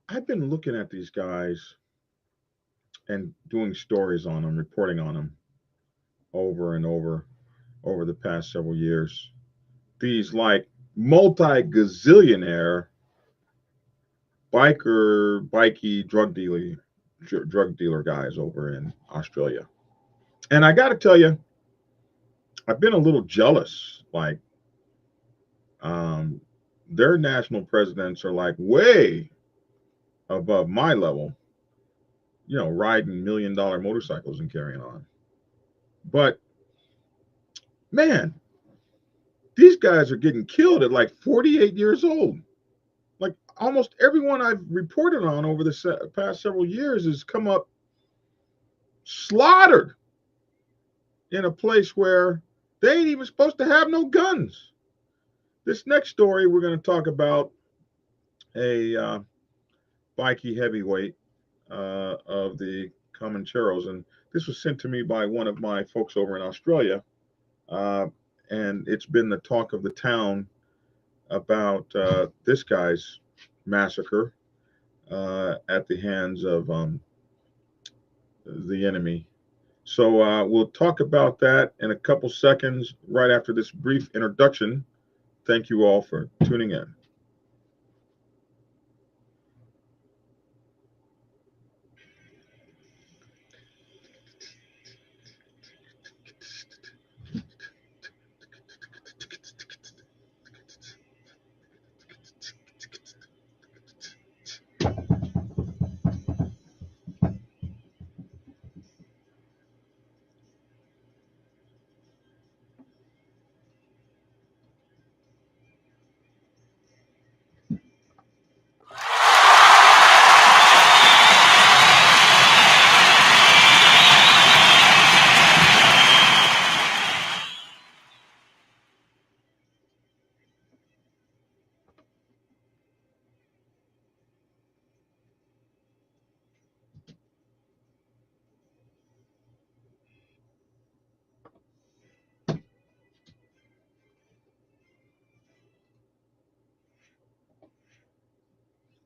I've been looking at these guys and doing stories on them, reporting on them over and over the past several years. These like multi-gazillionaire bikey drug dealer guys over in Australia. And I got to tell you, I've been a little jealous. Like, um, their national presidents are like way above my level, riding $1 million motorcycles and carrying on. But man, these guys are getting killed at like 48 years old. Like almost everyone I've reported on over the past several years has come up slaughtered in a place where they ain't even supposed to have no guns. This next story, we're going to talk about a bikey heavyweight of the Comancheros. And this was sent to me by one of my folks over in Australia. Uh, and it's been the talk of the town about this guy's massacre at the hands of the enemy. So we'll talk about that in a couple seconds right after this brief introduction. Thank you all for tuning in.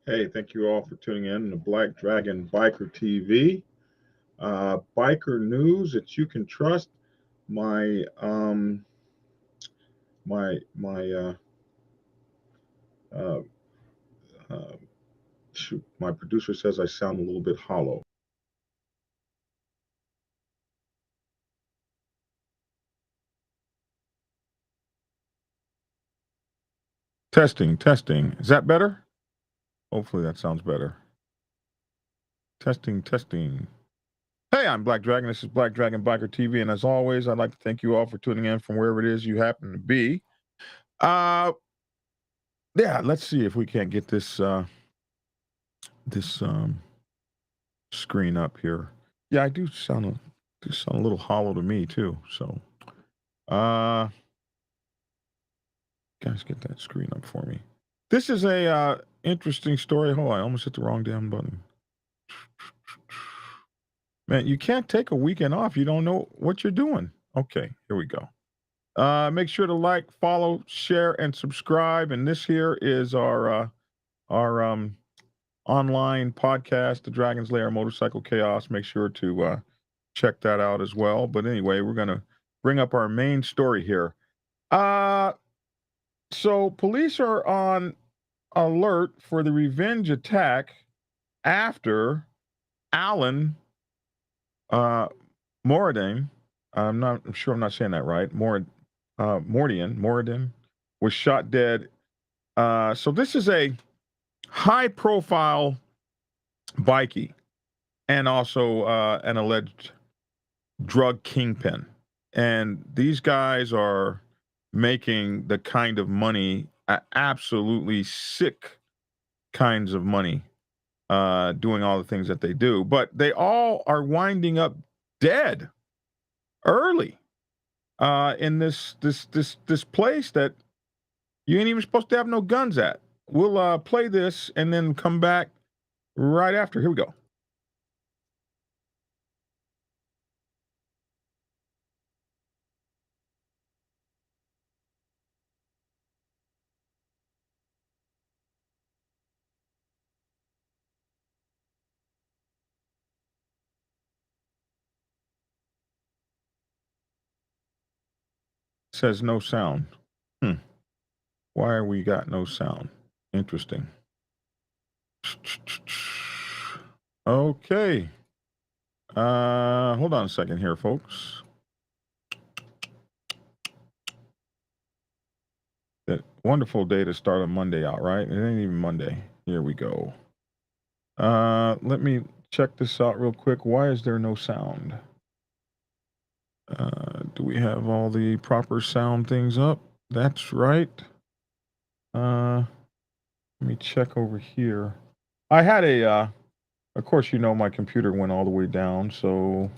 Hey, thank you all for tuning in to Black Dragon Biker TV. Biker news that you can trust. My my uh, uh, shoot, my producer says I sound a little bit hollow. Testing, testing. Is that better? Hopefully that sounds better. Testing, testing. Hey, I'm Black Dragon. This is Black Dragon Biker TV, and as always, I'd like to thank you all for tuning in from wherever it is you happen to be. Uh, yeah, let's see if we can't get this screen up here. Yeah, I do sound a little hollow to me too. So, uh, guys, get that screen up for me. This is a interesting story. Hold on, I almost hit the wrong damn button. Man, you can't take a weekend off. You don't know what you're doing. Okay, here we go. Make sure to like, follow, share, and subscribe. And this here is our online podcast, The Dragon's Lair Motorcycle Chaos. Make sure to check that out as well. But anyway, we're gonna bring up our main story here. Uh so police are on alert for the revenge attack after Alan uh Meridian. I'm sure I'm not saying that right. Meridian was shot dead. So this is a high profile bikie and also an alleged drug kingpin. And these guys are making the kind of money, absolutely sick kinds of money, doing all the things that they do. But they all are winding up dead early in this place that you ain't even supposed to have no guns at. We'll play this and then come back right after. Here we go. says no sound. Hmm. Why are we got no sound? Interesting. Okay. Hold on a second here, folks. That wonderful day to start a Monday out, right? It ain't even Monday. Here we go. Let me check this out real quick. Why is there no sound? Do we have all the proper sound things up? That's right. Let me check over here. I had of course, my computer went all the way down. So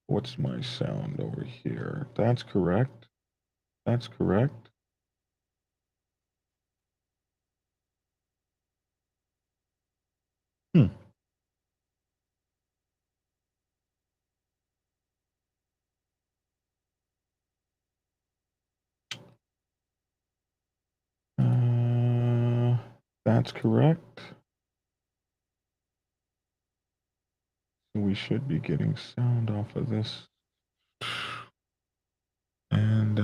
what's my sound over here? That's correct. That's correct. Hmm. That's correct. We should be getting sound off of this. And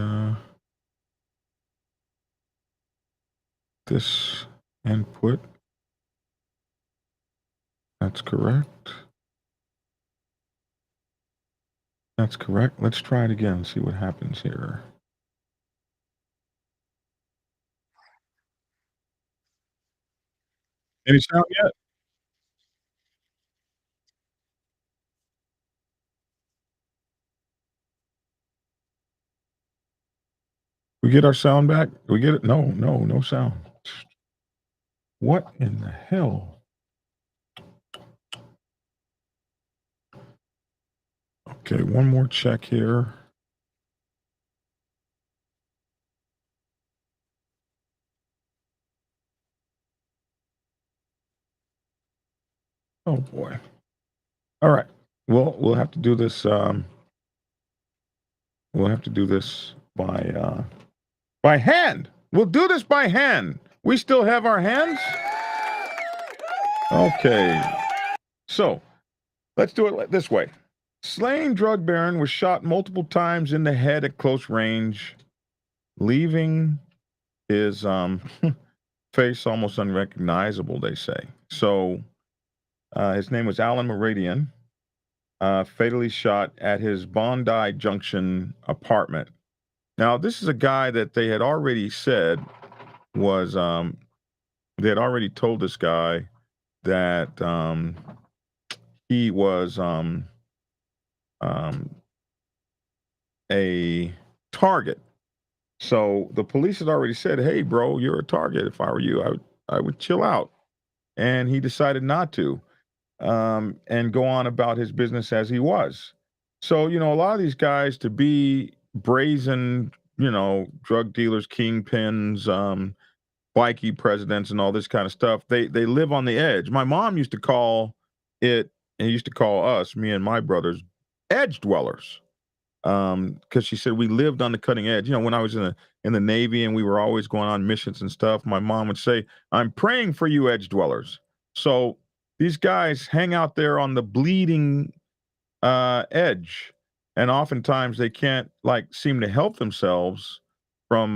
this input. That's correct. That's correct. Let's try it again, see what happens here. Any sound yet? We get our sound back? We get it? No, no, no sound. What in the hell? Okay, one more check here. Oh boy. All right. Well, we'll have to do this. We'll have to do this by hand. We'll do this by hand. We still have our hands. Okay. So let's do it this way. Slain drug baron was shot multiple times in the head at close range, leaving his face almost unrecognizable. They say so. His name was Alan Meridian. Fatally shot at his Bondi Junction apartment. Now, this is a guy that they had already said was, they had already told this guy that he was um, a target. So the police had already said, "Hey, bro, you're a target. If I were you, I would chill out." And he decided not to. And go on about his business as he was. So, a lot of these guys to be brazen, drug dealers, kingpins, bikie presidents, and all this kind of stuff, they live on the edge. My mom used to call it, and used to call us, me and my brothers, edge dwellers. Because she said we lived on the cutting edge. When I was in the Navy and we were always going on missions and stuff, my mom would say, "I'm praying for you, edge dwellers." So these guys hang out there on the bleeding edge, and oftentimes they can't seem to help themselves from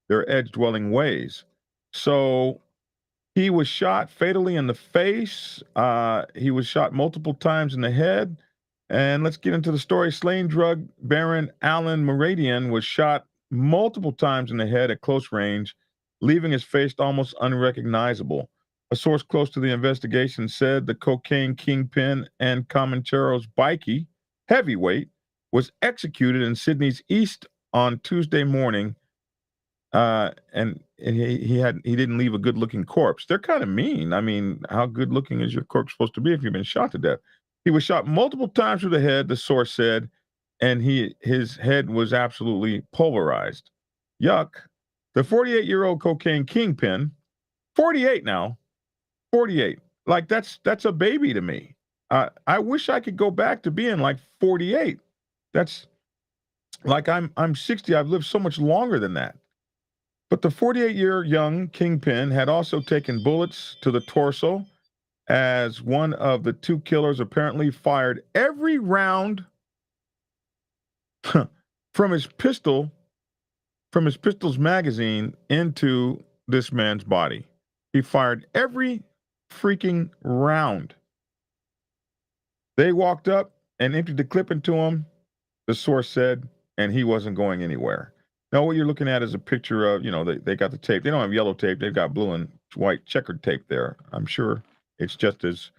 their edge dwelling ways. So he was shot fatally in the face. He was shot multiple times in the head. And let's get into the story. Slain drug baron Alan Meridian was shot multiple times in the head at close range, leaving his face almost unrecognizable. A source close to the investigation said the cocaine kingpin and Comanchero's bikie heavyweight was executed in Sydney's east on Tuesday morning, and he didn't leave a good looking corpse. They're kind of mean. I mean, how good looking is your corpse supposed to be if you've been shot to death? He was shot multiple times through the head, the source said, and his head was absolutely pulverized. Yuck. The 48-year-old cocaine kingpin, 48 now, 48. Like that's a baby to me. I wish I could go back to being like 48. That's like I'm 60. I've lived so much longer than that. But the 48-year young kingpin had also taken bullets to the torso as one of the two killers apparently fired every round from his pistol from his pistol's magazine into this man's body. He fired every freaking round. They walked up and emptied the clip into him, the source said, and he wasn't going anywhere. Now, what you're looking at is a picture of, they got the tape. They don't have yellow tape. They've got blue and white checkered tape there. I'm sure it's just as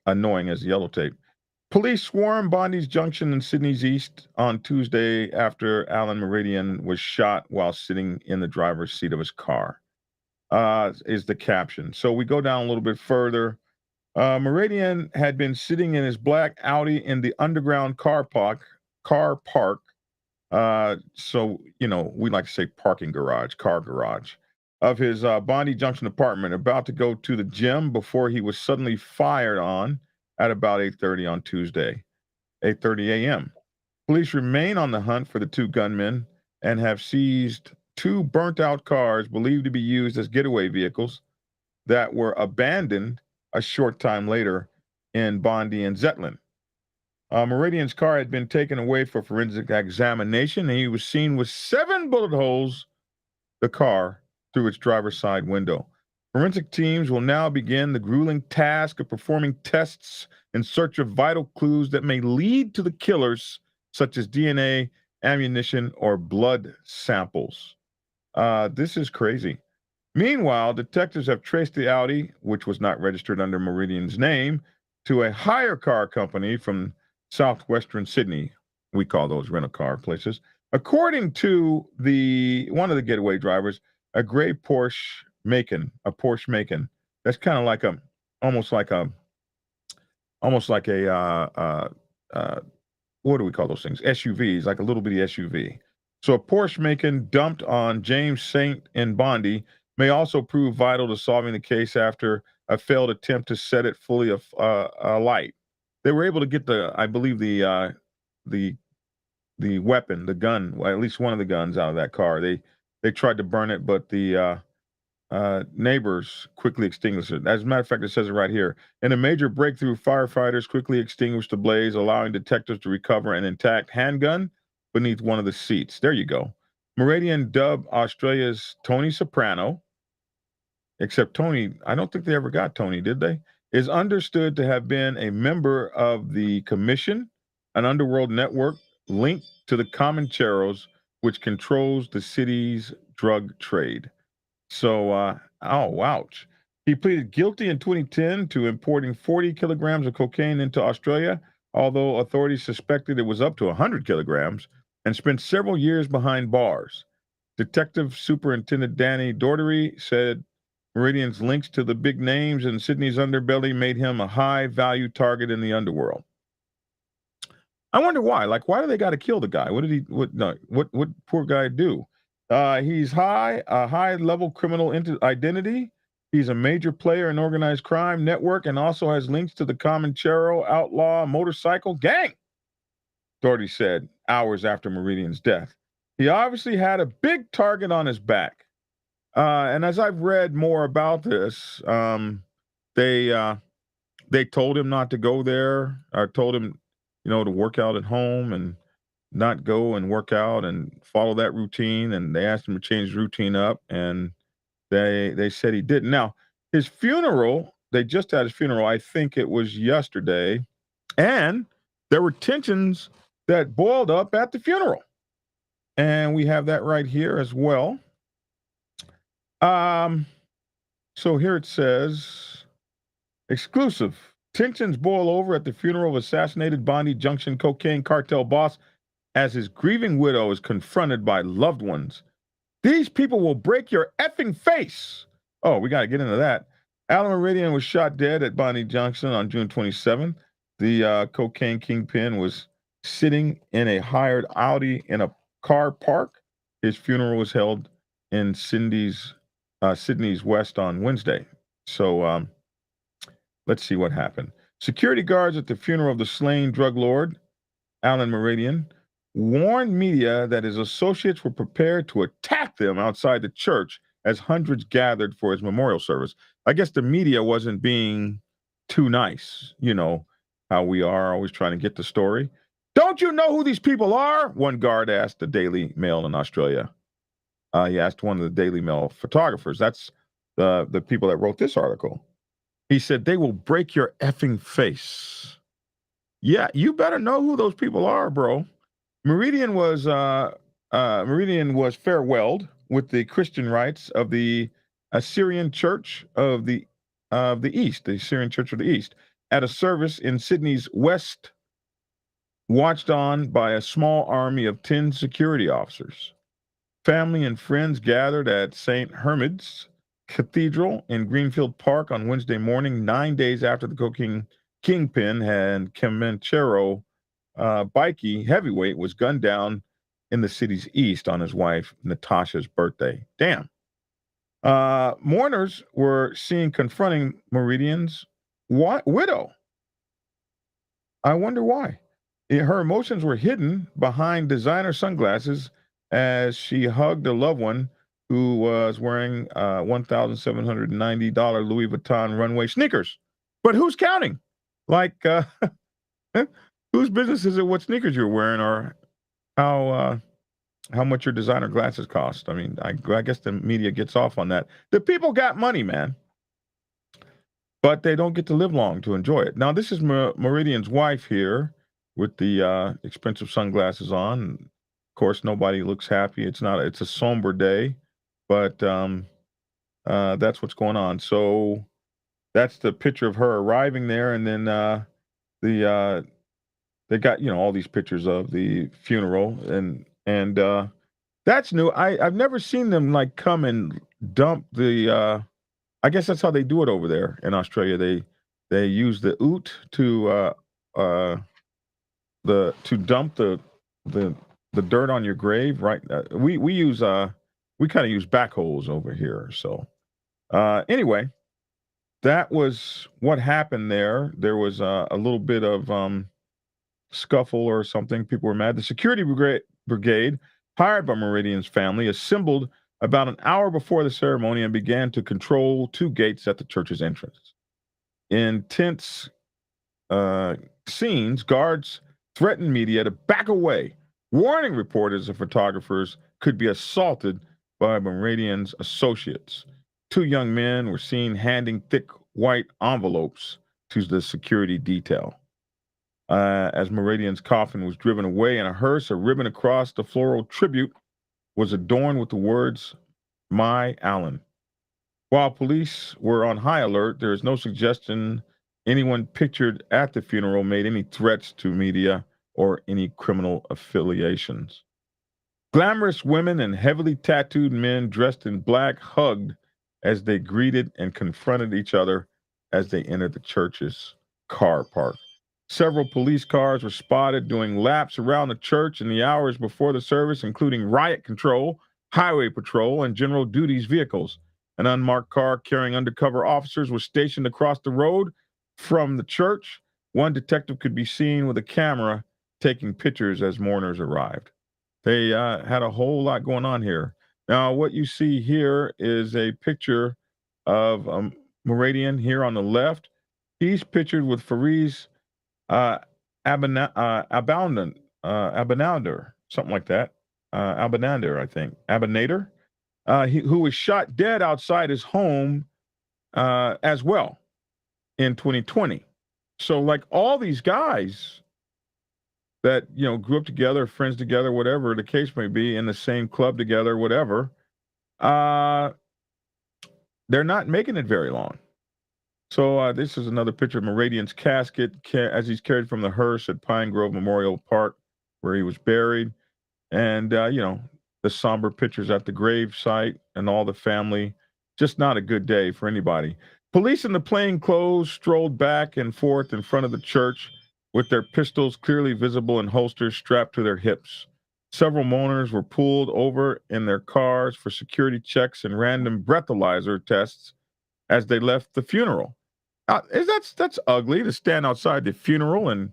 annoying as yellow tape. Police swarmed Bondi's Junction in Sydney's East on Tuesday after Alan Meridian was shot while sitting in the driver's seat of his car, is the caption. So we go down a little bit further. Meridian had been sitting in his black Audi in the underground car park. So, we like to say parking garage, car garage, of his Bondi Junction apartment, about to go to the gym before he was suddenly fired on at about 8:30 on Tuesday, 8:30 a.m. Police remain on the hunt for the two gunmen and have seized two burnt-out cars believed to be used as getaway vehicles that were abandoned a short time later in Bondi and Zetland. Meridian's car had been taken away for forensic examination, and he was seen with 7 bullet holes, the car, through its driver's side window. Forensic teams will now begin the grueling task of performing tests in search of vital clues that may lead to the killers, such as DNA, ammunition, or blood samples. This is crazy. Meanwhile, detectives have traced the Audi, which was not registered under Meridian's name, to a hire car company from southwestern Sydney. We call those rental car places. According to one of the getaway drivers, a gray Porsche Macan. That's kind of like almost like a what do we call those things? SUVs, like a little bitty SUV. So a Porsche Macan dumped on James Saint in Bondi may also prove vital to solving the case after a failed attempt to set it fully alight. They were able to get the weapon, the gun, well, at least one of the guns out of that car. They tried to burn it, but the neighbors quickly extinguished it. As a matter of fact, it says it right here. In a major breakthrough, firefighters quickly extinguished the blaze, allowing detectives to recover an intact handgun beneath one of the seats. There you go. Meridian, dubbed Australia's Tony Soprano, except Tony, I don't think they ever got Tony, did they? Is understood to have been a member of the Commission, an underworld network linked to the Comancheros, which controls the city's drug trade. So, ouch. He pleaded guilty in 2010 to importing 40 kilograms of cocaine into Australia, although authorities suspected it was up to 100 kilograms, and spent several years behind bars. Detective Superintendent Danny Daugherty said Meridian's links to the big names in Sydney's underbelly made him a high-value target in the underworld. I wonder why. Like, why do they got to kill the guy? What poor guy do? He's a high-level criminal identity. He's a major player in organized crime network and also has links to the Comanchero outlaw motorcycle gang, Daugherty said hours after Meridian's death. He obviously had a big target on his back. And as I've read more about this, they told him not to go there, or told him, to work out at home and not go and work out and follow that routine. And they asked him to change his routine up, and they said he didn't. Now, his funeral, they just had his funeral. I think it was yesterday, and there were tensions that boiled up at the funeral, and we have that right here as well. So here it says, exclusive. Tensions boil over at the funeral of assassinated Bondi Junction cocaine cartel boss as his grieving widow is confronted by loved ones. These people will break your effing face. Oh, we got to get into that. Alan Meridian was shot dead at Bondi Junction on June 27th. The cocaine kingpin was sitting in a hired Audi in a car park. His funeral was held in Sydney's West on Wednesday. So let's see what happened. Security guards at the funeral of the slain drug lord, Alan Meridian, warned media that his associates were prepared to attack them outside the church as hundreds gathered for his memorial service. I guess the media wasn't being too nice. You know how we are, always trying to get the story. Don't you know who these people are? One guard asked the Daily Mail in Australia. He asked one of the Daily Mail photographers. That's the people that wrote this article. He said, "They will break your effing face." Yeah, you better know who those people are, bro. Meridian was farewelled with the Christian rites of the Assyrian Church of the East, the Assyrian Church of the East, at a service in Sydney's West, watched on by a small army of 10 security officers. Family and friends gathered at St. Hermid's Cathedral in Greenfield Park on Wednesday morning, 9 days after the cocaine kingpin and Comanchero bikie heavyweight was gunned down in the city's east on his wife Natasha's birthday. Damn. Mourners were seen confronting Meridian's widow. I wonder why. Her emotions were hidden behind designer sunglasses as she hugged a loved one who was wearing $1,790 Louis Vuitton runway sneakers. But who's counting? Like, whose business is it what sneakers you're wearing or how much your designer glasses cost? I mean, I guess the media gets off on that. The people got money, man, but they don't get to live long to enjoy it. Now, this is Meridian's wife here with the expensive sunglasses on. Of course, nobody looks happy. It's a somber day, but that's what's going on. So that's the picture of her arriving there, and then the they got all these pictures of the funeral, and that's new. I've never seen them like come and dump the. I guess that's how they do it over there in Australia. They use the oot uh, to dump the the dirt on your grave, right? We use we kind of use backhoes over here. So anyway, that was what happened there. There was a little bit of scuffle or something. People were mad. The security brigade hired by Meridian's family assembled about an hour before the ceremony and began to control two gates at the church's entrance. In tense scenes, guards threatened media to back away, warning reporters and photographers could be assaulted by Meridian's associates. Two young men were seen handing thick white envelopes to the security detail. As Meridian's coffin was driven away in a hearse, a ribbon across the floral tribute was adorned with the words, "My Alan." While police were on high alert, there is no suggestion anyone pictured at the funeral made any threats to media or any criminal affiliations. Glamorous women and heavily tattooed men dressed in black hugged as they greeted and confronted each other as they entered the church's car park. Several police cars were spotted doing laps around the church in the hours before the service, including riot control, highway patrol, and general duties vehicles. An unmarked car carrying undercover officers was stationed across the road from the church. One detective could be seen with a camera taking pictures as mourners arrived. They had a whole lot going on here. Now, what you see here is a picture of Meridian here on the left. He's pictured with Fariz Abanander, something like that. Abanander, I think. Abanader, who was shot dead outside his home as well in 2020. So, like all these guys that grew up together, friends together, whatever the case may be, in the same club together, whatever, they're not making it very long. So this is another picture of Meridian's casket as he's carried from the hearse at Pine Grove Memorial Park, where he was buried, and the somber pictures at the grave site and all the family. Just not a good day for anybody. Police in the plainclothes strolled back and forth in front of the church with their pistols clearly visible in holsters strapped to their hips. Several mourners were pulled over in their cars for security checks and random breathalyzer tests as they left the funeral. That's ugly to stand outside the funeral and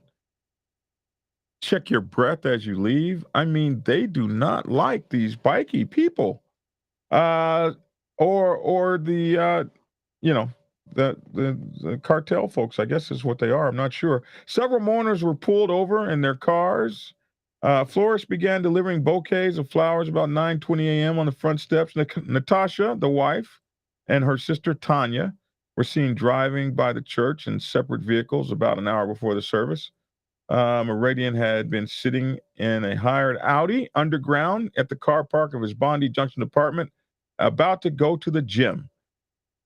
check your breath as you leave. I mean, they do not like these bikie people, uh, or the you know the cartel folks. I guess is what they are. I'm not sure. Several mourners were pulled over in their cars Florists began delivering bouquets of flowers about 9:20 a.m. on the front steps. Natasha, the wife, and her sister Tanya were seen driving by the church in separate vehicles about an hour before the service. Meridian had been sitting in a hired Audi underground at the car park of his Bondi Junction apartment, about to go to the gym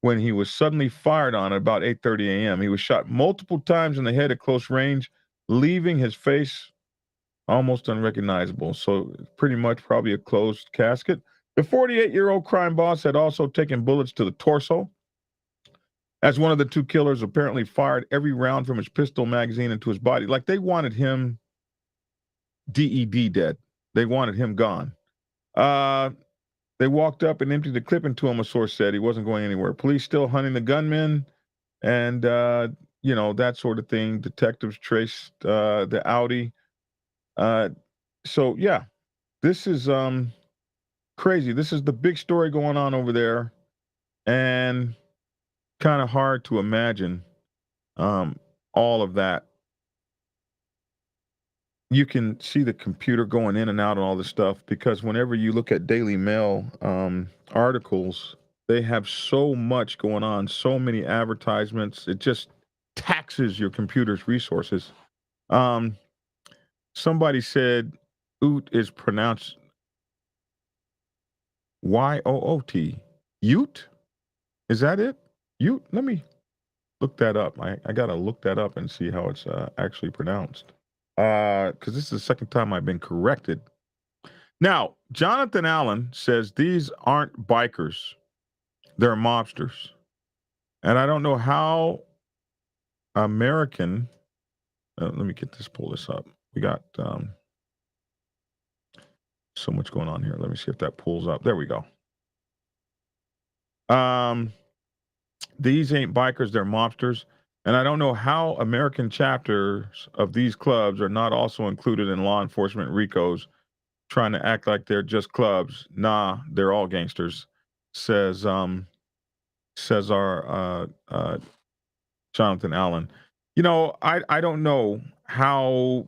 when he was suddenly fired on at about 8:30 a.m. He was shot multiple times in the head at close range, leaving his face almost unrecognizable. So pretty much probably a closed casket. The 48-year-old crime boss had also taken bullets to the torso, as one of the two killers apparently fired every round from his pistol magazine into his body. Like they wanted him dead. They wanted him gone. Uh, they walked up and emptied the clip into him, a source said. He wasn't going anywhere. Police still hunting the gunman and, that sort of thing. Detectives traced the Audi. So, yeah, this is crazy. This is the big story going on over there. And kind of hard to imagine all of that. You can see the computer going in and out and all this stuff because whenever you look at Daily Mail articles, they have so much going on, so many advertisements. It just taxes your computer's resources. Um, Somebody said oot is pronounced Yoot. Ute? Is that it? Ute? Let me look that up. I got to look that up and see how it's actually pronounced. Because this is the second time I've been corrected. Now, Jonathan Allen says these aren't bikers, they're mobsters. And I don't know how American, let me pull this up. We got so much going on here. Let me see if that pulls up. There we go. These ain't bikers, they're mobsters. And I don't know how American chapters of these clubs are not also included in law enforcement RICOs trying to act like they're just clubs. Nah, they're all gangsters, says our Jonathan Allen. I don't know how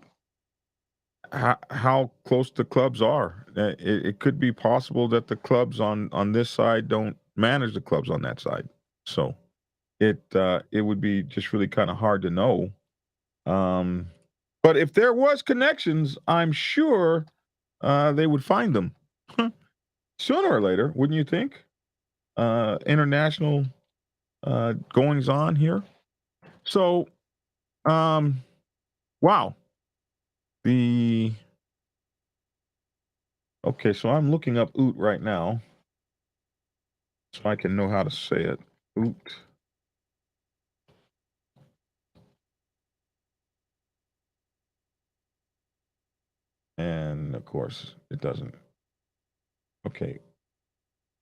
close the clubs are. It could be possible that the clubs on this side don't manage the clubs on that side. So it would be just really kind of hard to know. But if there was connections, I'm sure they would find them sooner or later, wouldn't you think? International goings on here. So, wow. So I'm looking up oot right now, so I can know how to say it. Oot. And of course, it doesn't. Okay.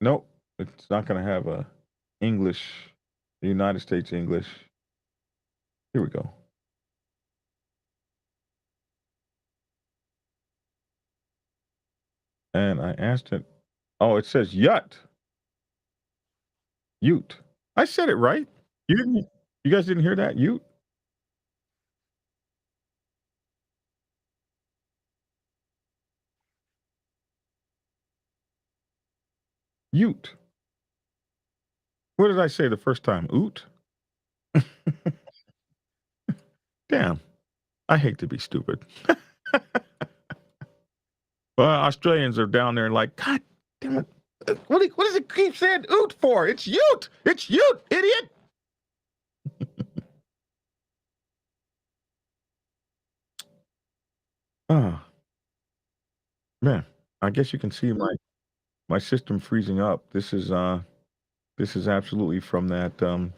Nope. It's not going to have a English, the United States English. Here we go. And I asked it. Oh, it says yut. Ute. I said it right. You didn't. You guys didn't hear that? Ute. Ute. What did I say the first time? Oot. Damn. I hate to be stupid. Well, Australians are down there like, God damn it. What does it keep saying oot for? It's ute. It's ute, idiot. Oh, man. I guess you can see my system freezing up. This is absolutely from that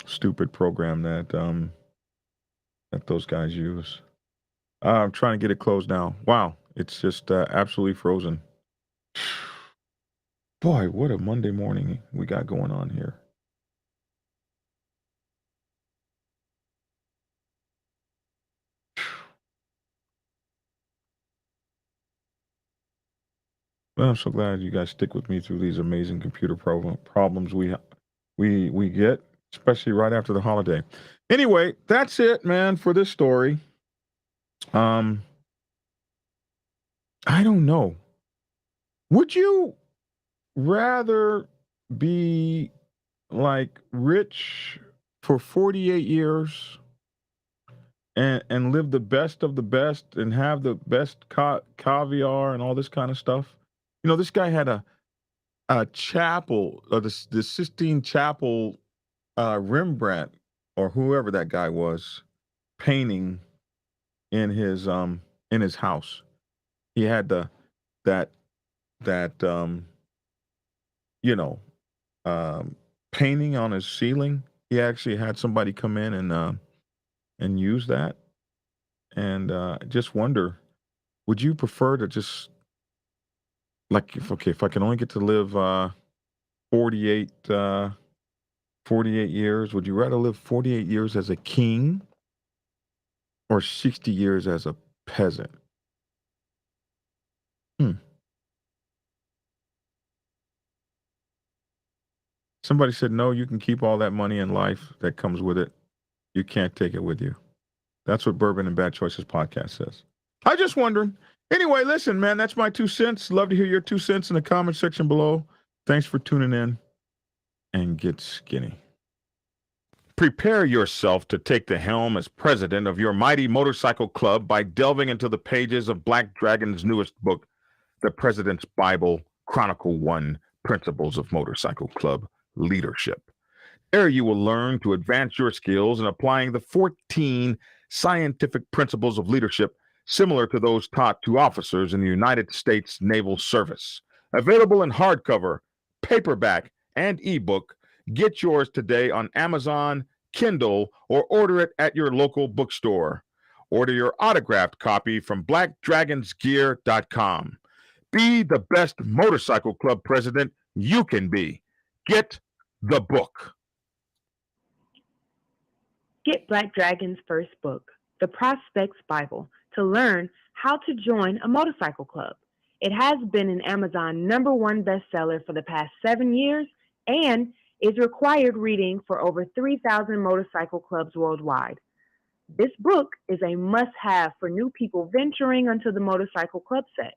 stupid program that those guys use. I'm trying to get it closed now. Wow, it's just absolutely frozen. Boy, what a Monday morning we got going on here. Well, I'm so glad you guys stick with me through these amazing computer problems we get, especially right after the holiday. Anyway, that's it, man, for this story. Um, I don't know. Would you rather be like rich for 48 years and live the best of the best and have the best caviar and all this kind of stuff? You know, this guy had a chapel, the Sistine Chapel, Rembrandt or whoever that guy was painting in his house. He had that that you know um, painting on his ceiling. He actually had somebody come in and use that. And just wonder, would you prefer to just like if I can only get to live 48 48 years, would you rather live 48 years as a king or 60 years as a peasant? Hmm. Somebody said no, you can keep all that money in life that comes with it. You can't take it with you. That's what Bourbon and Bad Choices podcast says. I just wondering. Anyway, listen, man, that's my 2 cents. Love to hear your 2 cents in the comment section below. Thanks for tuning in and get skinny. Prepare yourself to take the helm as president of your mighty motorcycle club by delving into the pages of Black Dragon's newest book, The President's Bible, Chronicle 1, Principles of Motorcycle Club Leadership. There you will learn to advance your skills in applying the 14 scientific principles of leadership similar to those taught to officers in the United States Naval Service. Available in hardcover, paperback, and ebook. Get yours today on Amazon, Kindle, or order it at your local bookstore. Order your autographed copy from blackdragonsgear.com. Be the best motorcycle club president you can be. Get the book. Get Black Dragon's first book, The Prospect's Bible, to learn how to join a motorcycle club. It has been an Amazon #1 bestseller for the past 7 years and is required reading for over 3,000 motorcycle clubs worldwide. This book is a must-have for new people venturing onto the motorcycle club set.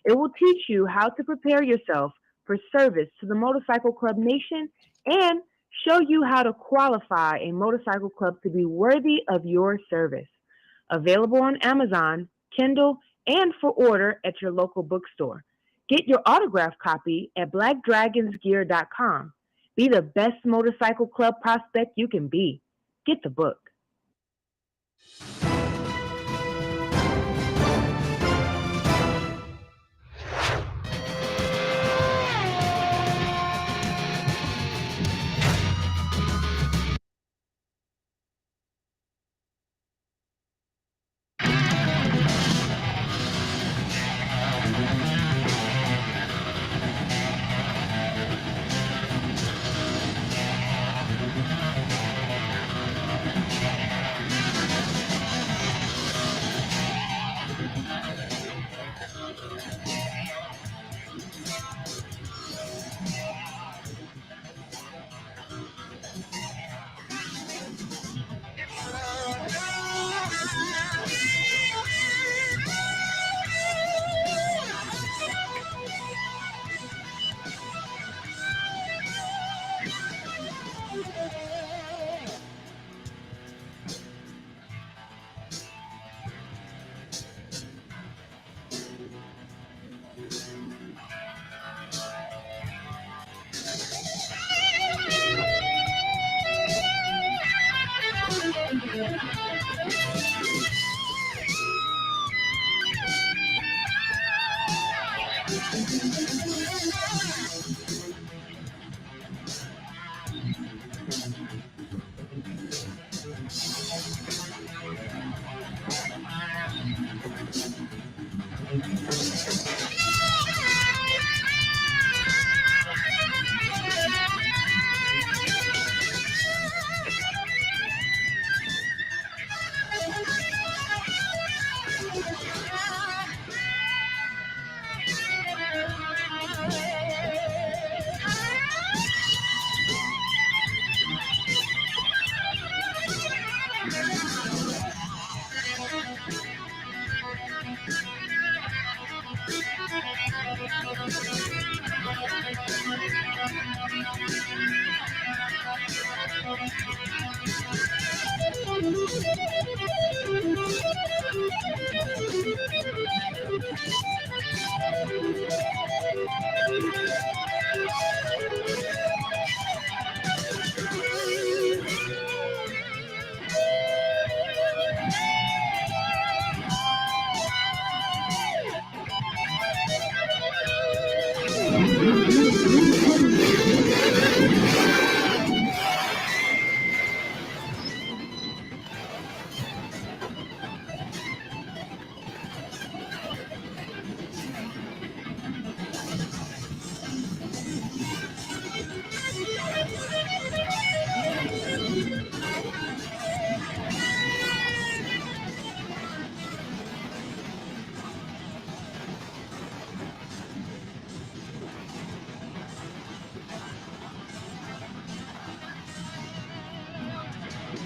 It will teach you how to prepare yourself for service to the motorcycle club nation and show you how to qualify a motorcycle club to be worthy of your service. Available on Amazon, Kindle, and for order at your local bookstore. Get your autographed copy at blackdragonsgear.com. Be the best motorcycle club prospect you can be. Get the book.